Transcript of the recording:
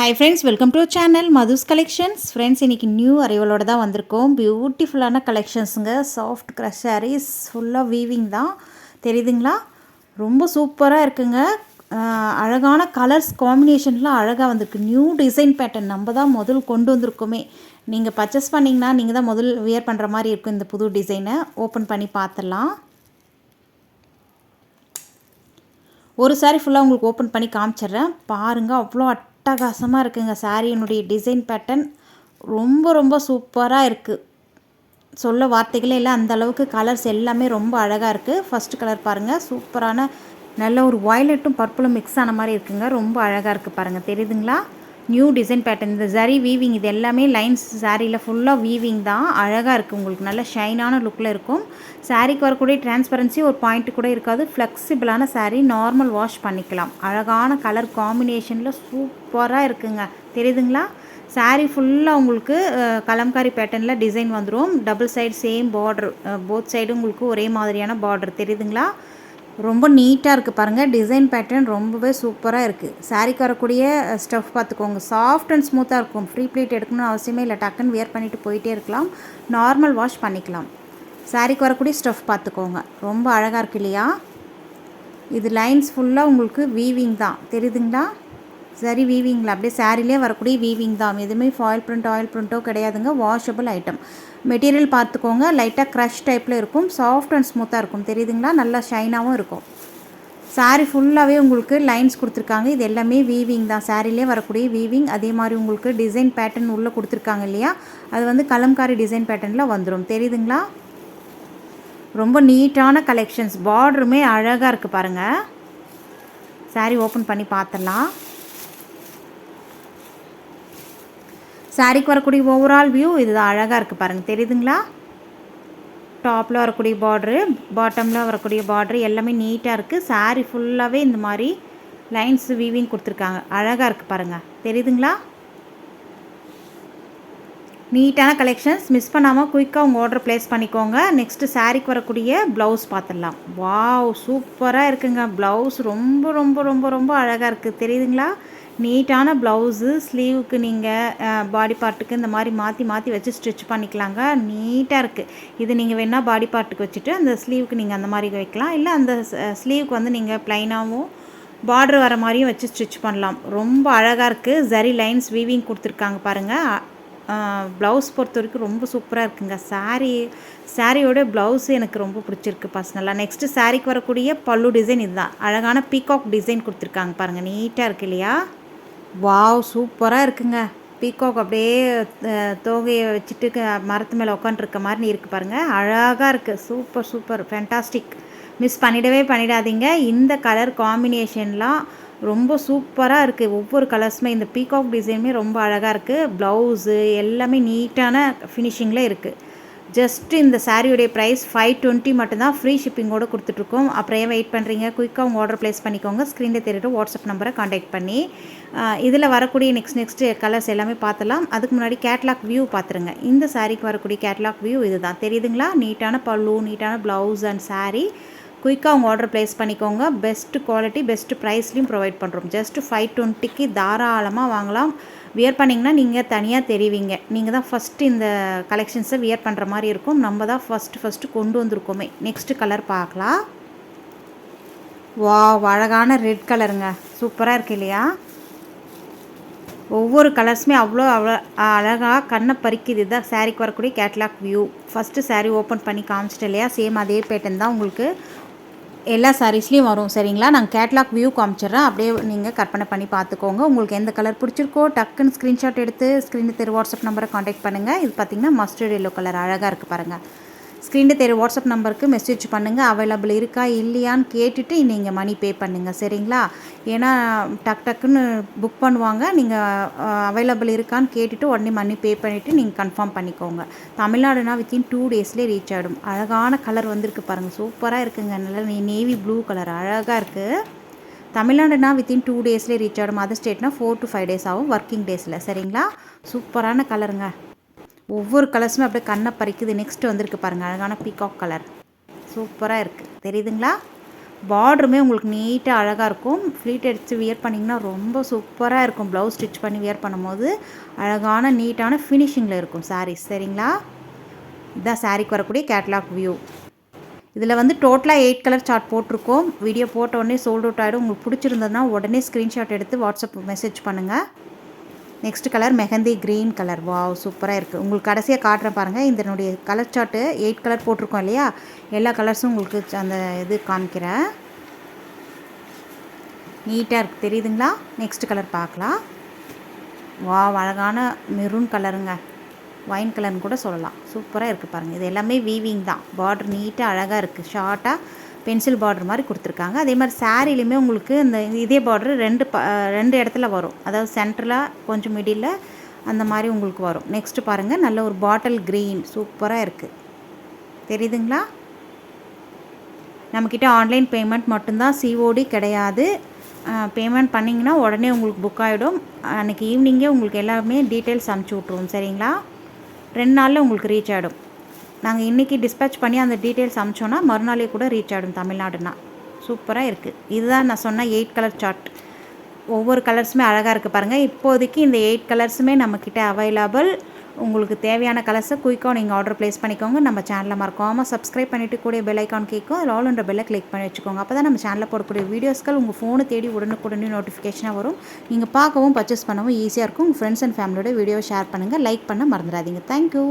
Hi friends, welcome to channel Madhu's collections. Friends, இன்றைக்கி new அரைவலோடு தான் வந்திருக்கோம். பியூட்டிஃபுல்லான கலெக்ஷன்ஸுங்க. சாஃப்ட் க்ரஷ் சாரீஸ் ஃபுல்லாக வீவிங் தான். தெரியுதுங்களா? ரொம்ப சூப்பராக இருக்குங்க. அழகான கலர்ஸ் காம்பினேஷன்லாம் அழகாக வந்திருக்கு. நியூ டிசைன் பேட்டர்ன் நம்ம தான் முதல் கொண்டு வந்திருக்கோமே. நீங்கள் பர்ச்சேஸ் பண்ணிங்கன்னா நீங்கள் தான் முதல் வியர் பண்ணுற மாதிரி இருக்கும். இந்த புது டிசைனை ஓப்பன் பண்ணி பார்த்துடலாம். ஒரு சாரீ ஃபுல்லாக உங்களுக்கு ஓப்பன் பண்ணி காமிச்சிட்றேன் பாருங்கள். அவ்வளோ அட்டகாசமாக இருக்குங்க. சாரியினுடைய டிசைன் பேட்டர்ன் ரொம்ப ரொம்ப சூப்பராக இருக்குது. சொல்ல வார்த்தைகளே இல்லை, அந்த அளவுக்கு கலர்ஸ் எல்லாமே ரொம்ப அழகாக இருக்குது. ஃபஸ்ட்டு கலர் பாருங்கள், சூப்பரான நல்ல ஒரு வயலட்டும் பர்பிளும் மிக்ஸ் ஆன மாதிரி இருக்குங்க. ரொம்ப அழகாக இருக்குது பாருங்கள். தெரியுதுங்களா? New design pattern. இந்த ஜரி வீவிங் இது எல்லாமே லைன்ஸ் சாரியில் ஃபுல்லாக வீவிங் தான். அழகாக இருக்குது. உங்களுக்கு நல்ல ஷைனான லுக்கில் இருக்கும். சாரீக்கு வரக்கூடிய டிரான்ஸ்பரன்சி ஒரு பாயிண்ட்டு கூட இருக்காது. ஃப்ளெக்சிபிளான சாரீ, நார்மல் வாஷ் பண்ணிக்கலாம். அழகான கலர் காம்பினேஷனில் சூப்பராக இருக்குங்க. தெரியுதுங்களா? சாரீ ஃபுல்லாக உங்களுக்கு கலம்காரி பேட்டர்னில் டிசைன் வந்துடும். Double side same border, both சைடும் உங்களுக்கு ஒரே மாதிரியான பார்டர். தெரியுதுங்களா? ரொம்ப நீட்டாக இருக்குது பாருங்கள். டிசைன் பேட்டர்ன் ரொம்பவே சூப்பராக இருக்குது. சாரீக்கு வரக்கூடிய ஸ்டஃப் பார்த்துக்கோங்க. சாஃப்ட் அண்ட் ஸ்மூத்தாக இருக்கும். ஃப்ரீ ப்ளீட் எடுக்கணும்னு அவசியமே இல்லை. டக்குன்னு வியர் பண்ணிவிட்டு போயிட்டே இருக்கலாம். நார்மல் வாஷ் பண்ணிக்கலாம். சாரீக்கு வரக்கூடிய ஸ்டஃப் பார்த்துக்கோங்க. ரொம்ப அழகாக இருக்குது இல்லையா? இது லைன்ஸ் ஃபுல்லாக உங்களுக்கு வீவிங் தான். தெரியுதுங்களா? சரி, வீவிங்கில் அப்படியே சாரிலே வரக்கூடிய வீவிங் தான். எதுவுமே ஃபாயில் பிரிண்ட் ஆயில் பிரிண்ட்டோ கிடையாதுங்க. Washable item. மெட்டீரியல் பார்த்துக்கோங்க. லைட்டாக க்ரஷ் டைப்பில் இருக்கும். சாஃப்ட் அண்ட் ஸ்மூத்தாக இருக்கும். தெரியுதுங்களா? நல்லா ஷைனாகவும் இருக்கும். சாரீ ஃபுல்லாகவே உங்களுக்கு லைன்ஸ் கொடுத்துருக்காங்க. இது எல்லாமே வீவிங் தான். சாரிலே வரக்கூடிய வீவிங். அதே மாதிரி உங்களுக்கு டிசைன் பேட்டர்ன் உள்ளே கொடுத்துருக்காங்க இல்லையா? அது வந்து கலம்காரி டிசைன் பேட்டர்னில் வந்துடும். தெரியுதுங்களா? ரொம்ப நீட்டான கலெக்ஷன்ஸ். பார்டருமே அழகாக இருக்குது பாருங்கள். சாரீ ஓப்பன் பண்ணி பார்த்துடலாம். சாரீக்கு வரக்கூடிய ஓவரால் வியூ இதுதான். அழகாக இருக்குது பாருங்கள். தெரியுதுங்களா? டாப்பில் வரக்கூடிய பார்ட்ரு, பாட்டமில் வரக்கூடிய பார்ட்ரு எல்லாமே நீட்டாக இருக்குது. சாரீ ஃபுல்லாகவே இந்த மாதிரி லைன்ஸ் வீவிங் கொடுத்துருக்காங்க. அழகாக இருக்குது பாருங்கள். தெரியுதுங்களா? நீட்டான கலெக்ஷன்ஸ். மிஸ் பண்ணாமல் குயிக்காக உங்கள் ஆர்டர் ப்ளேஸ் பண்ணிக்கோங்க. நெக்ஸ்ட்டு சாரீக்கு வரக்கூடிய ப்ளவுஸ் பார்த்துடலாம். வாவ், சூப்பராக இருக்குங்க. ப்ளவுஸ் ரொம்ப ரொம்ப ரொம்ப ரொம்ப அழகாக இருக்குது. தெரியுதுங்களா? நீட்டான ப்ளவுஸு. ஸ்லீவுக்கு நீங்கள் பாடி பார்ட்டுக்கு இந்த மாதிரி மாற்றி மாற்றி வச்சு ஸ்டிச் பண்ணிக்கலாங்க. நீட்டாக இருக்குது. இது நீங்கள் வேணால் பாடி பார்ட்டுக்கு வச்சுட்டு அந்த ஸ்லீவுக்கு நீங்கள் அந்த மாதிரி வைக்கலாம். இல்லை அந்த ஸ்லீவுக்கு வந்து நீங்கள் ப்ளைனாகவும் பார்டர் வர மாதிரியும் வச்சு ஸ்டிச் பண்ணலாம். ரொம்ப அழகாக இருக்குது. ஜரி லைன்ஸ் வீவிங் கொடுத்துருக்காங்க பாருங்கள். ப்ளவுஸ் பொறுத்த வரைக்கும் ரொம்ப சூப்பராக இருக்குங்க. சாரியோட ப்ளவுஸு எனக்கு ரொம்ப பிடிச்சிருக்கு பர்சனலாக. நெக்ஸ்ட்டு சாரீக்கு வரக்கூடிய பல்லு டிசைன் இதுதான். அழகான பீகாக் டிசைன் கொடுத்துருக்காங்க பாருங்கள். நீட்டாக இருக்குது இல்லையா? வாவ், சூப்பராக இருக்குங்க. பீகாக் அப்படியே தோகையை வச்சுட்டு மரத்து மேலே உட்காந்துருக்க மாதிரி இருக்குது பாருங்கள். அழகாக இருக்குது. Super super, fantastic. மிஸ் பண்ணிடாதீங்க. இந்த கலர் காம்பினேஷன்லாம் ரொம்ப சூப்பராக இருக்குது. ஒவ்வொரு கலர்ஸுமே இந்த பீகாக் டிசைனுமே ரொம்ப அழகாக இருக்குது. ப்ளவுஸு எல்லாமே நீட்டான ஃபினிஷிங்கில் இருக்குது. ஜஸ்ட்டு இந்த சாரியுடைய ப்ரைஸ் 520 மட்டும்தான். ஃப்ரீ ஷிப்பிங்கோடு கொடுத்துட்ருக்கோம். அப்புறம் ஏன் வெயிட் பண்ணுறீங்க? குயிக்காக உங்கள் ஆர்டர் ப்ளேஸ் பண்ணிக்கோங்க. ஸ்க்ரீனில் தெரியுற வாட்ஸ்அப் நம்பரை காண்டாக்ட் பண்ணி இதில் வரக்கூடிய நெக்ஸ்ட்டு கலர்ஸ் எல்லாமே பார்த்துலாம். அதுக்கு முன்னாடி கேட்லாக் வியூ பார்த்துருங்க. இந்த சாரீக்கு வரக்கூடிய கேட்லாக் வியூ இது தான். தெரியுதுங்களா? நீட்டான பல்லு, நீட்டான ப்ளவுஸ் அண்ட் சாரீ. குயிக்காக உங்கள் ஆர்டர் ப்ளேஸ் பண்ணிக்கோங்க. பெஸ்ட்டு குவாலிட்டி, பெஸ்ட்டு ப்ரைஸ்லையும் ப்ரொவைட் பண்ணுறோம். ஜஸ்ட்டு 520க்கு தாராளமாக வாங்கலாம். வியர் பண்ணிங்கன்னா நீங்கள் தனியாக தெரிவிங்க. நீங்கள் தான் ஃபஸ்ட்டு இந்த கலெக்ஷன்ஸை வியர் பண்ணுற மாதிரி இருக்கும். நம்ம தான் ஃபஸ்ட்டு கொண்டு வந்திருக்கோமே. நெக்ஸ்ட்டு கலர் பார்க்கலாம். வாவ், அழகான ரெட் கலருங்க. சூப்பராக இருக்குது இல்லையா? ஒவ்வொரு கலர்ஸுமே அவ்வளோ அழகாக கண்ணை பறிக்குது. இதுதான் சாரீக்கு வரக்கூடிய catalogue view. First sari open பண்ணி காமிச்சிட்டு இல்லையா? சேம் அதே பேட்டர்ன் தான் உங்களுக்கு எல்லா சாரீஸ்லேயும் வரும். சரிங்களா? நாங்கள் கேட்லாக் வியூ காமிச்சிட்றேன். அப்படியே நீங்கள் கற்பனை பண்ணி பார்த்துக்கோங்க. உங்களுக்கு எந்த கலர் பிடிச்சிருக்கோ டக்குன்னு ஸ்க்ரீன்ஷாட் எடுத்து ஸ்க்ரீனில் தெரு வாட்ஸ்அப் நம்பரை காண்டாக்ட் பண்ணுங்கள். இது பார்த்திங்கன்னா மஸ்டர்ட் எல்லோ கலர் அழகாக இருக்குது பாருங்கள். ஸ்க்ரீனில் தெரு வாட்ஸ்அப் நம்பருக்கு மெசேஜ் பண்ணுங்கள். அவைலபிள் இருக்கா இல்லையான்னு கேட்டுட்டு நீங்கள் மணி பே பண்ணுங்கள். சரிங்களா? ஏன்னா டக்குன்னு புக் பண்ணுவாங்க. நீங்கள் அவைலபிள் இருக்கான்னு கேட்டுட்டு உடனே மணி பே பண்ணிவிட்டு நீங்கள் கன்ஃபார்ம் பண்ணிக்கோங்க. தமிழ்நாடுனா வித்தின் 2 டேஸ்லேயே ரீச் ஆகிடும். அழகான கலர் வந்திருக்கு பாருங்கள். சூப்பராக இருக்குங்க. நல்ல நேவி ப்ளூ கலர் அழகாக இருக்குது. தமிழ்நாடுனா வித்தின் 2 டேஸ்லேயே ரீச் ஆகிடும். அதர் ஸ்டேட்னா 4 to 5 days ஆகும் ஒர்க்கிங் டேஸில். சரிங்களா? சூப்பரான கலருங்க. ஒவ்வொரு கலர்ஸுமே அப்படியே கண்ணை பறிக்குது. நெக்ஸ்ட்டு வந்திருக்கு பாருங்கள். அழகான பீகாக் கலர். சூப்பராக இருக்குது. தெரியுதுங்களா? பார்டருமே உங்களுக்கு நீட்டாக அழகாக இருக்கும். ஃப்ளீட் அடித்து வியர் பண்ணிங்கன்னா ரொம்ப சூப்பராக இருக்கும். ப்ளவுஸ் ஸ்டிச் பண்ணி வியர் பண்ணும்போது அழகான நீட்டான ஃபினிஷிங்கில் இருக்கும் சாரீஸ். சரிங்களா? இதுதான் சாரீக்கு வரக்கூடிய கேட்லாக் வியூ. இதில் வந்து டோட்டலாக 8 கலர் சார்ட் போட்டிருக்கோம். வீடியோ போட்ட உடனே சோல்ட் அவுட் ஆகிடும். உங்களுக்கு பிடிச்சிருந்ததுன்னா உடனே ஸ்க்ரீன்ஷாட் எடுத்து வாட்ஸ்அப் மெசேஜ் பண்ணுங்கள். Next colour mehndi green colour. Wow, சூப்பராக இருக்குது. உங்களுக்கு கடைசியாக காட்டுறேன் பாருங்கள். இதனுடைய கலர் சார்ட்டு 8 கலர் போட்டிருக்கோம் இல்லையா, எல்லா கலர்ஸும் உங்களுக்கு அந்த இது காமிக்கிறேன். நீட்டாக இருக்குது, தெரியுதுங்களா? நெக்ஸ்ட் கலர் பார்க்கலாம். வாவ், அழகான மெரூன் கலருங்க. ஒயின் கலர்னு கூட சொல்லலாம். சூப்பராக இருக்குது பாருங்கள். இது எல்லாமே வீவிங் தான். பார்டர் நீட்டாக அழகாக இருக்குது. ஷார்ட்டாக பென்சில் பார்டர் மாதிரி கொடுத்துருக்காங்க. அதே மாதிரி சாரிலையுமே உங்களுக்கு இந்த இதே பார்டர் ரெண்டு இடத்துல வரும். அதாவது சென்டரில் கொஞ்சம் மிடில் அந்த மாதிரி உங்களுக்கு வரும். நெக்ஸ்ட்டு பாருங்கள், நல்ல ஒரு பாட்டில் க்ரீன் சூப்பராக இருக்குது. தெரியுதுங்களா? நம்மக்கிட்ட ஆன்லைன் பேமெண்ட் மட்டும்தான், சிஓடி கிடையாது. பேமெண்ட் பண்ணிங்கன்னா உடனே உங்களுக்கு புக் ஆகிடும். அன்றைக்கி ஈவினிங்கே உங்களுக்கு எல்லாமே டீட்டெயில்ஸ் அனுப்பிச்சி விட்ருவோம். சரிங்களா? 2 நாளில் உங்களுக்கு ரீச் ஆகிடும். நாங்கள் இன்றைக்கி டிஸ்பேச் பண்ணி அந்த டீட்டெயில்ஸ் அனுப்பிச்சோன்னா மறுநாளே கூட ரீச் ஆகிடும் தமிழ்நாடுனா. சூப்பராக இருக்குது. இதுதான் நான் சொன்ன 8 கலர் சார்ட். ஒவ்வொரு கலர்ஸுமே அழகாக இருக்குது பாருங்கள். இப்போதைக்கு இந்த 8 கலர்ஸுமே நம்மக்கிட்ட அவைலபிள். உங்களுக்கு தேவையான கலர்ஸை குயிக்காக நீங்கள் ஆர்டர் ப்ளேஸ் பண்ணிக்கோங்க. நம்ம சேனலை மறக்காமல் சப்ஸ்கிரைப் பண்ணிவிட்டு கூட பெல் ஐக்கான் கேட்கும். அதில் ஆல் என்ற பெல்லை கிளிக் பண்ணி வச்சுக்கோங்க. அப்போ தான் நம்ம சேனலில் போடக்கூடிய வீடியோஸ்கள் உங்கள் ஃபோனை தேடி உடனுக்குடனே நோட்டிஃபிகேஷனாக வரும். நீங்கள் பார்க்கவும் பர்ச்சேஸ் பண்ணவும் ஈஸியாக இருக்கும். உங்கள் ஃப்ரெண்ட்ஸ் அண்ட் ஃபேமிலியோட வீடியோவை ஷேர் பண்ணுங்கள். லைக் பண்ண மறந்துடாதீங்க. தேங்க்யூ.